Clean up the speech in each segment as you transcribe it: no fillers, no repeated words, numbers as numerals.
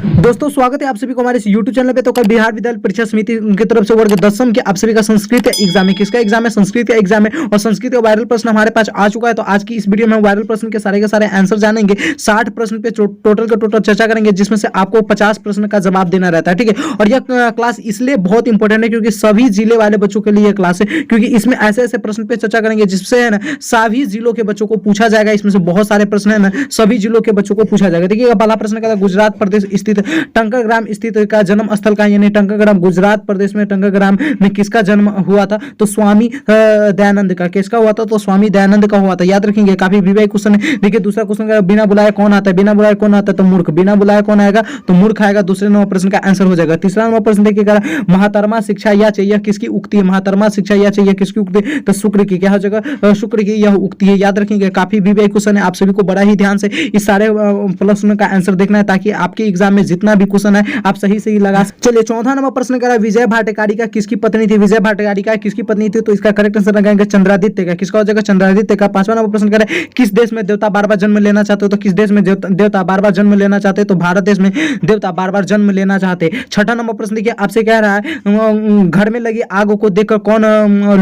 दोस्तों स्वागत है आप सभी को हमारे इस YouTube चैनल पे। तो कल बिहार विद्यालय परीक्षा समिति उनकी तरफ से वर्ग 10वीं के आप सभी का संस्कृत एग्जाम है। किसका एग्जाम है? संस्कृत का एग्जाम है। और संस्कृत का वायरल प्रश्न हमारे पास आ चुका है। तो आज की इस वीडियो में हम वायरल प्रश्न के सारे आंसर जानेंगे। 60 प्रश्न पे टोटल का टोटल चर्चा करेंगे, जिसमें से आपको 50 प्रश्न का जवाब देना रहता है। ठीक है, और यह क्लास इसलिए बहुत इंपॉर्टेंट है क्योंकि सभी जिले वाले बच्चों के लिए क्लास है, क्योंकि इसमें ऐसे ऐसे प्रश्न पे चर्चा करेंगे जिससे है ना सभी जिलों के बच्चों को पूछा जाएगा। इसमें से बहुत सारे प्रश्न है ना सभी जिलों के बच्चों को पूछा जाएगा। देखिए पहला प्रश्न का गुजरात प्रदेश स्थित टंकरग्राम स्थित का जन्म स्थल का, यानी टंकरग्राम गुजरात प्रदेश में टंकरग्राम में किसका जन्म हुआ था? तो स्वामी दयानंद का। किसका हुआ था? तो स्वामी दयानंद का हुआ था। याद रखेंगे, काफी विवेक क्वेश्चन है। देखिए दूसरा क्वेश्चन का बिना बुलाए कौन आता है? बिना बुलाए कौन आता है? तो मूर्ख। बिना बुलाए कौन आएगा? तो मूर्ख आएगा। दूसरे नंबर प्रश्न का आंसर हो जाएगा। तीसरा नंबर प्रश्न देखिएगा, महातरमा शिक्षा या चाहिए किसकी उक्ति है? महातरमा शिक्षा या चाहिए किसकी उक्ति? तो शुक्र की। क्या हो जाएगा? शुक्र की यह उक्ति है। याद रखेंगे, काफी विवेक क्वेश्चन है। आप सभी को बड़ा ही ध्यान से इस सारे प्रश्न का आंसर देखना है, ताकि आपके एग्जाम में जितना भी क्वेश्चन है आप सही से ही लगा। चलिए चौथा नंबर प्रश्न करा, विजय भाटकारिका किसकी पत्नी थी? विजय भाटकारिका किसकी पत्नी थी? तो इसका करेक्ट आंसर लगाएंगे चंद्रादित्य का। किसका हो जाएगा? चंद्रादित्य का। पांचवा नंबर प्रश्न करें, किस देश में देवता बार बार जन्म लेना चाहते हो? तो किस देश में देवता बार बार जन्म लेना चाहते हैं? तो भारत देश में देवता बार बार जन्म लेना चाहते हैं। छठा नंबर प्रश्न देखिए, आपसे कह रहा है घर में लगी आग को देखकर कौन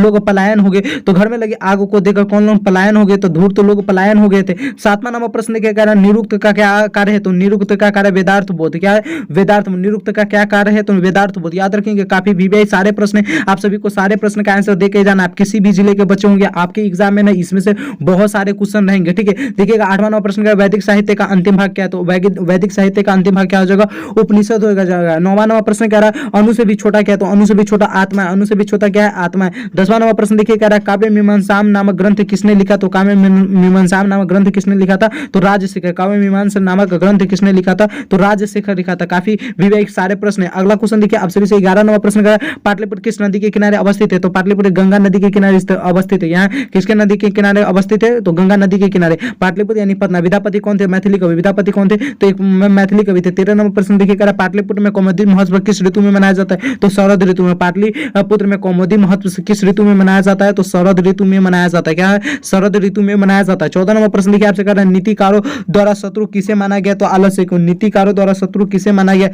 लोग पलायन हो गए? तो घर में लगी आग को देखकर कौन लोग पलायन हो गए? तो धूर्त लोग पलायन हो गए थे। सातवां नंबर प्रश्न देखिए, कह रहा है निरुक्त का क्या कार्य है? तो निरुक्त का कार्य वेदार्थ बोध। क्या है? वेदार्थ। निरुक्त का क्या कार्य है? तो वेदार्थ बोध। याद रखेंगे, काफी विवेक सारे प्रश्न, आप सभी को सारे प्रश्न का आंसर देके जाना। आप किसी भी जिले के बच्चे होंगे आपके एग्जाम में ना इसमें से बहुत सारे क्वेश्चन रहेंगे। ठीक है, देखिएगा आठवां नंबर प्रश्न का वैदिक साहित्य का अंतिम भाग क्या है? तो वैदिक साहित्य का अंतिम भाग क्या हो जाएगा? उपनिषद हो जाएगा। नौवां नंबर प्रश्न कह रहा है अणु से भी छोटा क्या है? तो अणु से भी छोटा आत्मा है। अणु से भी छोटा क्या है? आत्मा है। 10वां नंबर प्रश्न देखिए, कह रहा है काव्य मीमांसा नामक ग्रंथ किसने लिखा? तो काव्य मीमांसा नामक ग्रंथ किसने लिखा था? तो राजशेखर। काव्य मीमांसा नामक ग्रंथ किसने लिखा था? तो राजशेखर लिखा था। काफी विवेक सारे प्रश्न है। अगला क्वेश्चन देखिए, आप सभी से 11 नंबर प्रश्न का, पाटलिपुत्र किस नदी के किनारे अवस्थित है? तो पाटलिपुत्र गंगा नदी के किनारे अवस्थित है। यहाँ किसके नदी के किनारे अवस्थित है? तो गंगा नदी के किनारे। पाटलिपुत्र यानी पटना। विद्यापति कौन थे? मैथिली कवि। विद्यापति कौन थे? तो एक मैथिली कवि थे। 13 नंबर प्रश्न देखिए, कह रहा पाटलिपुत्र में कौमुदी महोत्सव किस ऋतु में मनाया जाता है? तो शरद ऋतु में। पाटलिपुत्र में कौमुदी महोत्सव किस ऋतु में मनाया जाता है? तो शरद ऋतु में मनाया जाता है। क्या है? शरद ऋतु में मनाया जाता है। 14 नंबर प्रश्न देखिए, आपसे कह रहा है नीतिकारों द्वारा शत्रु किसे माना गया? तो आलस्य को। नीतिकारों द्वारा शत्रु किसे माना गया?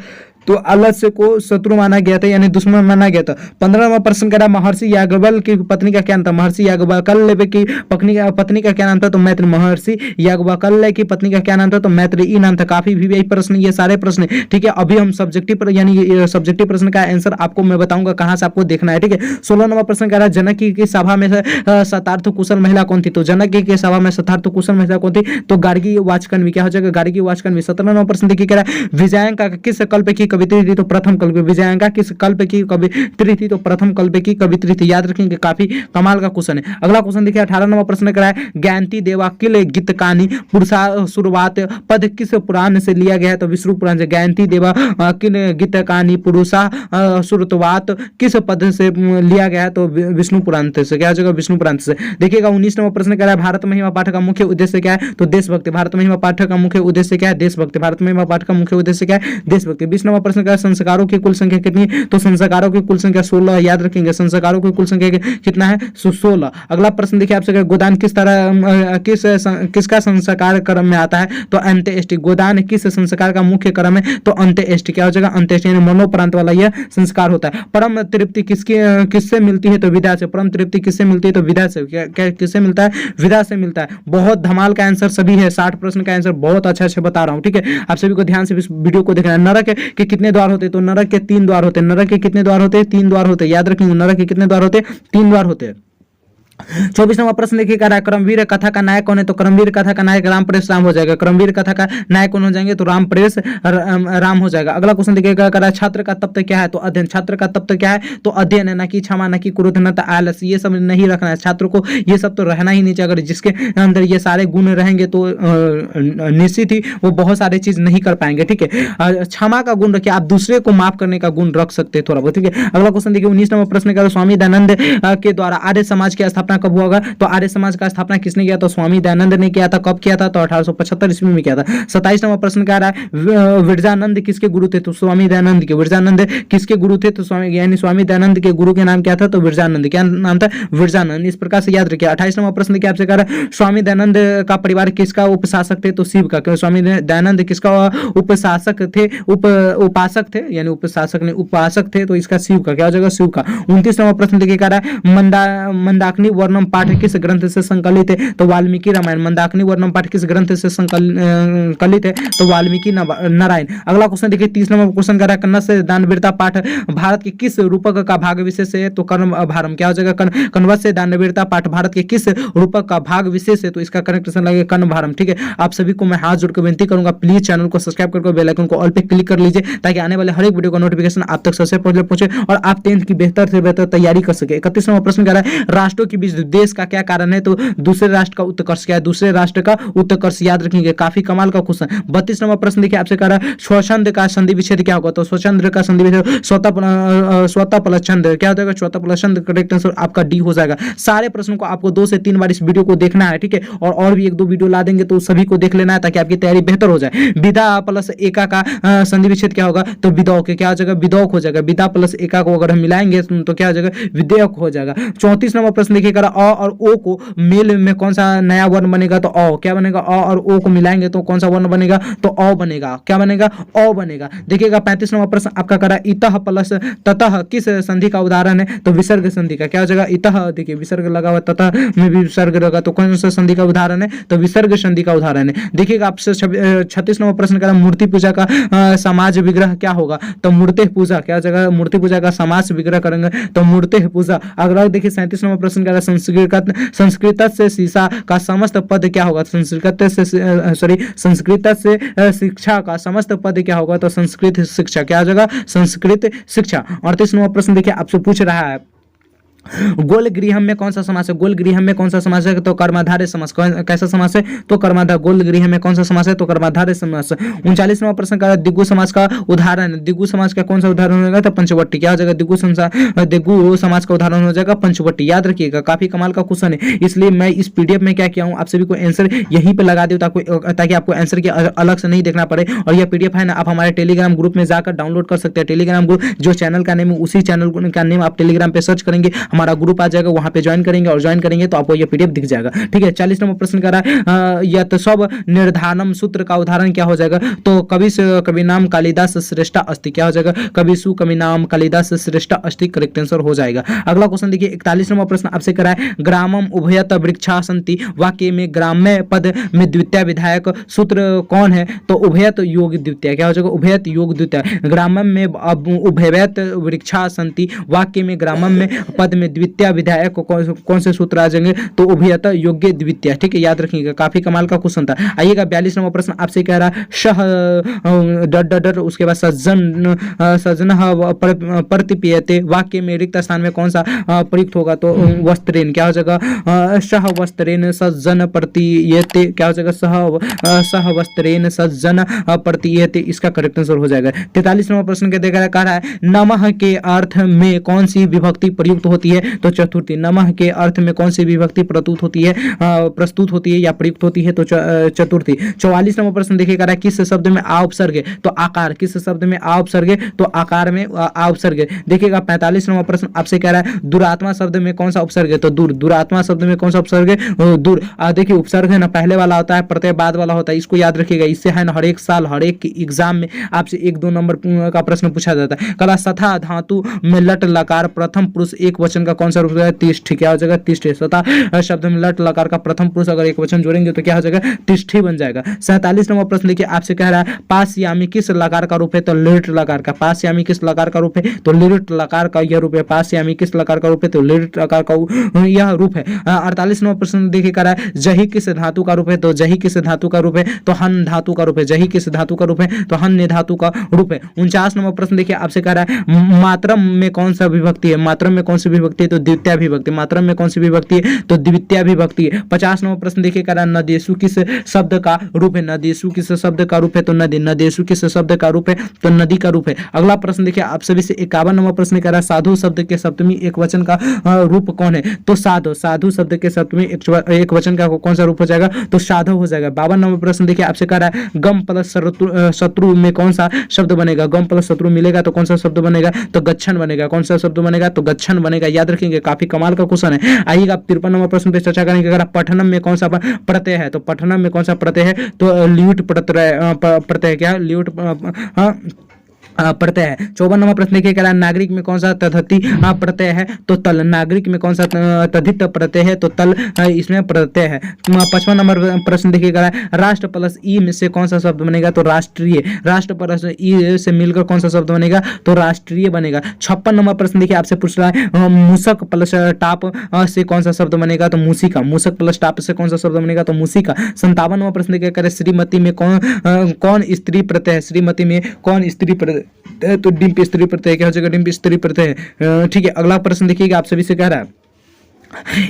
तो आलस्य को शत्रु माना गया था, यानी दुश्मन माना गया था। 15 नंबर प्रश्न करा, महर्षि याज्ञवल्क्य की पत्नी का क्या नाम था? महर्षि याज्ञवल्क्य की पत्नी का क्या नाम था? तो मैत्री। महर्षि याज्ञवल्क्य की पत्नी का क्या नाम था? तो मैत्रेयी नाम था। काफी भी प्रश्न, ये सारे प्रश्न। ठीक है, अभी हम सब्जेक्टिव यानी सब्जेक्टिव प्रश्न का आंसर आपको मैं बताऊंगा कहां से आपको देखना है। ठीक है, 16 नंबर प्रश्न कह रहा है जनक की सभा में शतार्थ कुशल महिला कौन थी? तो जनक की सभा में शतार्थ कुशल महिला कौन थी? तो गार्गी वाचकन्वी। क्या हो जाएगा? गार्गी वाचकन्वी। 17 नंबर प्रश्न देखिए, कह रहा है विजयांका किस कल्प की कवित्री थी? तो प्रथम कल्प। विजयांका किस कल्प की कवित्री थी? तो प्रथम कल्प की कवित्री थी। याद रखेंगे, काफी कमाल का क्वेश्चन है। अगला क्वेश्चन देखिए, 18 नंबर प्रश्न करा है ज्ञानती देवा किल गीतकानी पुरुषा शुरुआत पद किस पुराण से लिया गया है? तो विष्णु पुराण से। ज्ञानती देवा किल गीतकानी पुरुषा शुरुआत किस पद से लिया गया है? तो विष्णु पुराण से। क्या हो जाएगा? विष्णु पुराण से। देखिएगा 19 नंबर प्रश्न कह रहा है भारत महिमा पाठ का मुख्य उद्देश्य क्या है? तो देशभक्ति। भारत महिमा पाठ का मुख्य उद्देश्य क्या है? देशभक्ति। भारत महिमा पाठ का मुख्य उद्देश्य क्या है? देशभक्ति। 20 नंबर प्रश्न कह रहा है संस्कारों की कुल संख्या कितनी है? तो संस्कारों की कुल संख्या 16। याद रखेंगे, संस्कारों की कुल संख्या कितना है? 16। अगला प्रश्न देखिए, आपसे गोदान किस तरह किसका संस्कार क्रम में आता है? तो अंत्येष्टि। गोदान किस संस्कार का मुख्य क्रम है? तो अंत्येष्टि। क्या हो जाएगा? अंत्येष्टि यानी मनोपरांत वाला यह संस्कार होता है। परम तृप्ति किससे मिलती है? तो विदा से। परम तृप्ति किससे मिलती है? तो विदा से। किससे मिलता है? विदा से मिलता है। बहुत धमाल का आंसर सभी है। 60 प्रश्न का आंसर बहुत अच्छा से बता रहा हूं। ठीक है, आप सभी को ध्यान से इस वीडियो को देखना है। नरक के कितने द्वार होते? तो नरक के 3 द्वार होते हैं। नरक के कितने द्वार होते? 3 द्वार होते हैं। याद रखेंगे, नरक के कितने द्वार होते? 3 द्वार होते हैं। 24 नंबर प्रश्न देखिए, क्रमवीर कथा का नायक कौन है? तो क्रमवीर कथा का नायक राम प्रेस राम हो जाएगा। क्रमवीर कथा का नायक कौन हो जाएंगे? तो राम प्रेस राम हो जाएगा। अगला क्वेश्चन देखिएगा, छात्र का तत्व क्या है? तो अध्ययन। छात्र का तत्व क्या है? तो अध्ययन है, ना कि क्षमा, ना कि क्रोध, न आलस। ये सब नहीं रखना है छात्र को, ये सब तो रहना ही नहीं चाहिए। अगर जिसके अंदर ये सारे गुण रहेंगे तो निश्चित ही वो बहुत सारे चीज नहीं कर पाएंगे। ठीक है, क्षमा का गुण रखिए, आप दूसरे को माफ करने का गुण रख सकते हैं थोड़ा बहुत। ठीक है, अगला क्वेश्चन देखिए, 19 नंबर प्रश्न का स्वामी दयानंद के द्वारा आर्य समाज की स्थापना स्थापना कब हुआ होगा? तो आर्य समाज का स्थापना किसने किया? तो स्वामी दयानंद ने किया था। कब किया था? तो 1875 ईस्वी में किया था। 27 नंबर प्रश्न क्या रहा है? विरजानंद किसके गुरु थे? तो स्वामी दयानंद के। विरजानंद किसके गुरु थे? तो स्वामी यानी स्वामी दयानंद के गुरु के नाम क्या था? तो विरजानंद। क्या नाम था? विरजानंद। इस प्रकार से याद रखिए। 28 नंबर प्रश्न क्या आपसे कह रहा है? स्वामी दयानंद का परिवार किसका उपशासक थे? तो शिव का। क्यों? स्वामी दयानंद किसका उपशासक थे? उपासक थे, यानी उपशासक नहीं उपासक थे, तो इसका शिव का। क्या हो जाएगा? शिव का। 29 नंबर प्रश्न देखिए कह रहा है मंदाकिनी वर्णम पाठ किस ग्रंथ से संकलित है? तो वाल्मीकि रामायण। मंदाकिनी वर्णम पाठ किस ग्रंथ से संकलित है? तो वाल्मीकि नारायण। अगला क्वेश्चन देखिए 30 नंबर क्वेश्चन कह रहा है कन्नड़ से दानवीरता पाठ भारत के किस रूपक का भाग विशेष है? तो कर्म भारम। क्या हो जाएगा? कन्नड़ से दानवीरता पाठ भारत के किस रूपक का भाग विशेष है? तो इसका करेक्ट आंसर लगेगा कर्ण भारम। ठीक है, आप सभी को मैं हाथ जोड़ के विनती करूंगा, प्लीज चैनल को सब्सक्राइब करके बेल आइकन को ऑल पे क्लिक कर लीजिए, ताकि आने वाले हर एक वीडियो का नोटिफिकेशन आप तक सबसे पहले पहुंचे और आप 10th की बेहतर से बेहतर तैयारी कर सके। 31 नंबर प्रश्न कह रहा है राष्ट्रों के बीच देश का क्या कारण है? तो दूसरे राष्ट्र का उत्कर्ष। क्या है? दूसरे राष्ट्र का उत्कर्ष। याद रखेंगे, काफी कमाल का क्वेश्चन। 32 नंबर प्रश्न देखिए आपसे कह रहा है स्वच्छंद का संधि विच्छेद क्या होगा? तो स्वच्छंद का संधि विच्छेद स्वतः प्लस छंद। क्या हो जाएगा? स्वतः प्लस छंद। करेक्ट आंसर आपका डी हो जाएगा। सारे प्रश्नों को आपको 2 से 3 बार इस वीडियो को देखना है। ठीक है, और भी 1-2 वीडियो ला देंगे तो सभी को देख लेना है, ताकि आपकी तैयारी बेहतर हो जाए। विदा प्लस एका का संधि विच्छेद क्या होगा? तो विदौक। क्या हो जाएगा? विदौक हो जाएगा। विदा प्लस एका को अगर हम मिलाएंगे तो क्या हो जाएगा? विधेयक हो जाएगा। 34 नंबर प्रश्न देखिए अ और ओ को मेल में कौन सा नया वर्ण बनेगा? तो अ। क्या बनेगा? अ और ओ को मिलाएंगे तो कौन सा वर्ण बनेगा? तो अ बनेगा। क्या बनेगा? अ बनेगा। देखिएगा 35 नंबर प्रश्न आपका करा इतः प्लस ततः किस संधि का उदाहरण है? तो विसर्ग संधि का। क्या हो जाएगा? इतः। देखिए विसर्ग लगा हुआ, ततः में भी विसर्ग लगा, तो कौन सा संधि का उदाहरण है? तो विसर्ग संधि का उदाहरण है। देखिएगा आपसे 36 नंबर प्रश्न करा मूर्ति पूजा का समाज विग्रह क्या होगा? तो मूर्ति पूजा। क्या जगह? मूर्ति पूजा का समाज विग्रह करेंगे तो मूर्ति पूजा। अगला देखिए 37 नंबर प्रश्न करा संस्कृत से शीशा का समस्त पद क्या होगा? संस्कृत से शिक्षा का समस्त पद क्या होगा? तो संस्कृत शिक्षा। क्या हो जाएगा? संस्कृत शिक्षा। 38 नंबर प्रश्न देखिए आपसे पूछ रहा है गोल गृह में कौन सा समास है? गोल गृह में कौन सा समास है? तो कर्मधारय समास। कैसा समास है? तो कर्मधारय। गोल गृह में कौन सा समास है? तो कर्मधारय समास। 39 नंबर प्रश्न का दिगु समास का उदाहरण। दिगु समास का कौन सा उदाहरण होगा? तो पंचवटी। क्या हो जाएगा? दिगु समास का उदाहरण हो जाएगा पंचवटी। याद रखिएगा, काफी कमाल का क्वेश्चन है, इसलिए मैं इस पीडीएफ में क्या किया हूं, आप सभी को आंसर यहीं पे लगा दूं ताकि आपको आंसर के अलग से नहीं देखना पड़े। और यह पीडीएफ है ना, आप हमारे टेलीग्राम ग्रुप में जाकर डाउनलोड कर सकते हैं। टेलीग्राम ग्रुप जो चैनल का नेम है उसी चैनल का नेम आप टेलीग्राम पे सर्च करेंगे, हमारा ग्रुप आ जाएगा, वहां पे ज्वाइन करेंगे और ज्वाइन करेंगे तो आपको ये पीडीएफ दिख जाएगा। ठीक है, 40 नंबर प्रश्न कर रहा है यत सब निर्धारणम सूत्र का उदाहरण क्या हो जाएगा? तो कवि नाम कालिदास श्रेष्ठ अस्ति। क्या हो जाएगा? कवि नाम कालिदास श्रेष्ठ अस्ति करेक्ट आंसर हो जाएगा। अगला क्वेश्चन देखिए 41 नंबर प्रश्न आपसे करा है ग्रामम उभयत वृक्षा सन्ति वाक्य में ग्राम्य पद में द्वितीय विधायक सूत्र कौन है? तो उभयत योग द्वितीय। क्या हो जाएगा? उभयत योग द्वितीय। ग्रामम में उभयत वृक्षा सन्ति वाक्य में ग्रामम में पद में द्वितीय विधायक कौन से सूत्र आ जाएंगे? तो उभयत योग्य द्वितीय। ठीक है, याद रखिएगा, काफी कमाल का क्वेश्चन था। आइएगा 42 नंबर प्रश्न आपसे कह रहा है शह डर उसके बाद सज्जन प्रतिपीयते वाक्य में रिक्त स्थान में कौन सा प्रयुक्त होगा? तो वस्त्रेन। क्या हो जाएगा? सह वस्त्रेन सज्जन प्रतीयते। क्या हो जाएगा? सह वस्त्रेन सज्जन प्रतीयते, इसका करेक्ट आंसर हो जाएगा। 43 नंबर प्रश्न के देखा कह रहा है नमः के अर्थ में कौन सी विभक्ति प्रयुक्त होती है? तो चतुर्थी। नमः के अर्थ में कौन सी विभक्ति प्रस्तुत होती है या प्रयुक्त होती है? तो चतुर्थी। 44 नंबर प्रश्न देखिए कह रहा है किस शब्द में आ उपसर्ग है? तो आकार। किस शब्द में आ उपसर्ग है? तो आकार में आ उपसर्ग है। देखिएगा 45 नंबर प्रश्न आपसे कह रहा है दुरात्मा शब्द में कौन सा उपसर्ग है? तो दूर। दुरात्मा शब्द में कौन सा उपसर्ग है? दूर। देखिए उपसर्ग है ना, पहले वाला होता है, प्रत्यय बाद वाला होता है, इसको याद रखिएगा। इससे है ना हर एक साल हर एक एग्जाम में आपसे 1-2 नंबर का प्रश्न पूछा जाता है। कला सथा धातु में लट लकार प्रथम पुरुष एक वचन का कौन सा रूप है? तिष्ठ। क्या हो जाएगा? तिष्ठ। सथा शब्द में लट लकार का प्रथम पुरुष अगर एक वचन जोड़ेंगे तो क्या हो जाएगा? तिष्ठी बन जाएगा। 47 नंबर प्रश्न देखिए आपसे कह रहा है पासयामी किस लकार का रूप है? तो लिट लकार का। पासयामी किस लकार का रूप है? तो लिट लकार का यह रूप है। पासयामी किस लकार का रूप है? तो लिट लकार का यह रूप है। 48 नंबर प्रश्न देखिए कह रहा है जही किस धातु का रूप है? तो जही किस धातु का रूप है? तो हन धातु का रूप है। जही किस धातु का रूप है? तो हन्य धातु का रूप है। 49 नंबर प्रश्न देखिए आपसे कह रहा है मात्रम में कौन सा विभक्ति है? मात्रम में कौन सी विभक्ति विभक्ति है तो द्वितीय विभक्ति। मातरम में कौन सी विभक्ति है तो द्वितीय विभक्ति है। 50 नंबर प्रश्न देखिए कह रहा है नदेशु किस शब्द का रूप है, नदेशु किस शब्द का रूप है तो नदी, नदेशु किस शब्द का रूप है तो नदी का रूप है। अगला प्रश्न देखिए आप सभी से 51 नंबर प्रश्न कह रहा है साधु शब्द के सप्तमी एक वचन का रूप कौन है तो साधु, साधु शब्द के सप्तमी एक वचन का कौन सा रूप हो जाएगा तो साधु हो जाएगा। 52 नंबर प्रश्न देखिए आपसे कह रहा है गम प्लस शत्रु में कौन सा शब्द बनेगा, गम प्लस शत्रु मिलेगा तो कौन सा शब्द बनेगा तो गच्छन बनेगा, कौन सा शब्द बनेगा तो गच्छन बनेगा। याद रखेंगे काफी कमाल का क्वेश्चन है। आइएगा 53 नंबर प्रश्न पे चर्चा करेंगे। अगर पठनम में कौन सा प्रत्यय है तो पठनम में कौन सा प्रत्यय है तो ल्यूट प्रत्यय क्या है ल्यूट प्रत्यय है। 54 नंबर प्रश्न देखिए कह रहा है नागरिक में कौन सा तद्धित प्रत्यय है तो तल, नागरिक में कौन सा तद्धित प्रत्यय है तो तल इसमें प्रत्यय है। 55 नंबर प्रश्न देखिए कह रहा है राष्ट्र प्लस ई में से कौन सा शब्द बनेगा तो राष्ट्रीय, राष्ट्र प्लस ई से मिलकर कौन सा शब्द बनेगा तो राष्ट्रीय बनेगा। 56 नंबर प्रश्न देखिए आपसे पूछ रहा है मूसक प्लस टाप से कौन सा शब्द बनेगा तो मूसिका, मूसक प्लस टाप से कौन सा शब्द बनेगा तो मूसिका। 57 नंबर प्रश्न देखिए कह रहे श्रीमती में कौन स्त्री प्रत्यय है, श्रीमती में कौन स्त्री प्रत्यय तो डिंप स्त्री प्रत्यय क्या हो जाएगा डिंप स्त्री प्रत्यय। ठीक है अगला प्रश्न देखिएगा आप सभी से कह रहा है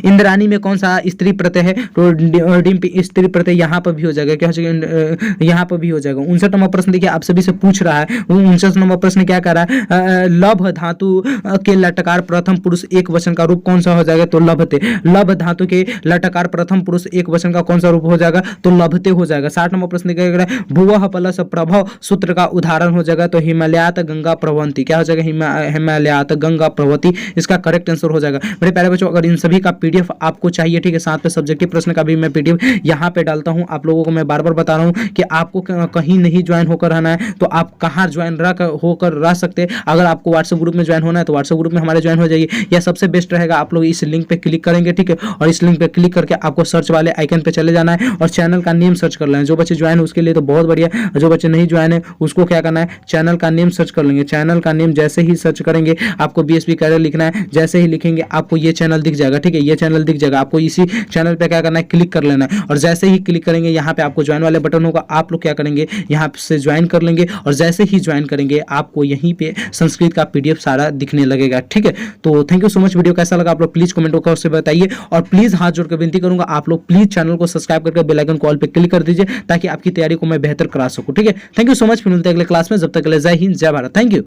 इंद्राणी में कौन सा स्त्री प्रत्यय है तो डिंप स्त्री प्रत्यय यहाँ पर भी हो जाएगा, क्या हो जाएगा यहाँ पर भी हो जाएगा। 59 नंबर प्रश्न देखिए आप सभी से पूछ रहा है 59 नंबर प्रश्न क्या कर रहा है लभ धातु के लटकार प्रथम पुरुष एक वचन का रूप कौन सा हो जाएगा तो लभते, लभ धातु के लटकार प्रथम पुरुष एक वचन का कौन सा रूप हो जाएगा तो लभते हो जाएगा। 60 नंबर प्रश्न क्या कर रहा है भुवः प्लस प्रभव सूत्र का उदाहरण हो जाएगा तो हिमालयात गंगा प्रवंती, क्या हो जाएगा हिमालयात गंगा प्रवती इसका करेक्ट आंसर हो जाएगा। मेरे प्यारे बच्चों अगर इन सभी का पीडीएफ आपको चाहिए ठीक है साथ में सब्जेक्टिव प्रश्न का भी मैं पीडीएफ यहाँ पे डालता हूँ। आप लोगों को मैं बार बार बता रहा हूँ कि आपको कहीं नहीं ज्वाइन होकर रहना है तो आप कहाँ ज्वाइन होकर रह सकते हैं। अगर आपको व्हाट्सएप ग्रुप में ज्वाइन होना है तो व्हाट्सएप ग्रुप में हमारे ज्वाइन हो जाइए, या सबसे बेस्ट रहेगा आप लोग इस लिंक पे क्लिक करेंगे ठीक है, और इस लिंक पे क्लिक करके आपको सर्च वाले आइकन पे चले जाना है और चैनल का नेम सर्च कर लेना है। जो बच्चे ज्वाइन है उसके लिए तो बहुत बढ़िया, जो बच्चे नहीं ज्वाइन है उसको क्या करना है चैनल का नेम सर्च कर लेंगे। चैनल का नेम जैसे ही सर्च करेंगे आपको बीएसपी कैरियर लिखना है, जैसे ही लिखेंगे आपको ये चैनल दिख जाएगा ठीक है, ये चैनल दिख जाएगा। आपको इसी चैनल पे क्या करना है क्लिक कर लेना है और जैसे ही क्लिक करेंगे यहाँ पे आपको ज्वाइन वाले बटन होगा, आप लोग क्या करेंगे यहाँ से ज्वाइन कर लेंगे और जैसे ही ज्वाइन करेंगे आपको यहीं पे संस्कृत का पीडीएफ सारा दिखने लगेगा ठीक है। तो thank you so much. Video कैसा लगा आप लोग प्लीज कमेंट करके बताइए और प्लीज हाथ जोड़ कर विनती करूंगा आप लोग प्लीज चैनल को सब्सक्राइब करके बेल आइकन कॉल पे क्लिक कर दीजिए ताकि आपकी तैयारी को मैं बेहतर करा सकूं ठीक है। थैंक यू सो मच, फिर मिलते हैं अगले क्लास में, जब तक के लिए जय हिंद जय भारत, थैंक यू।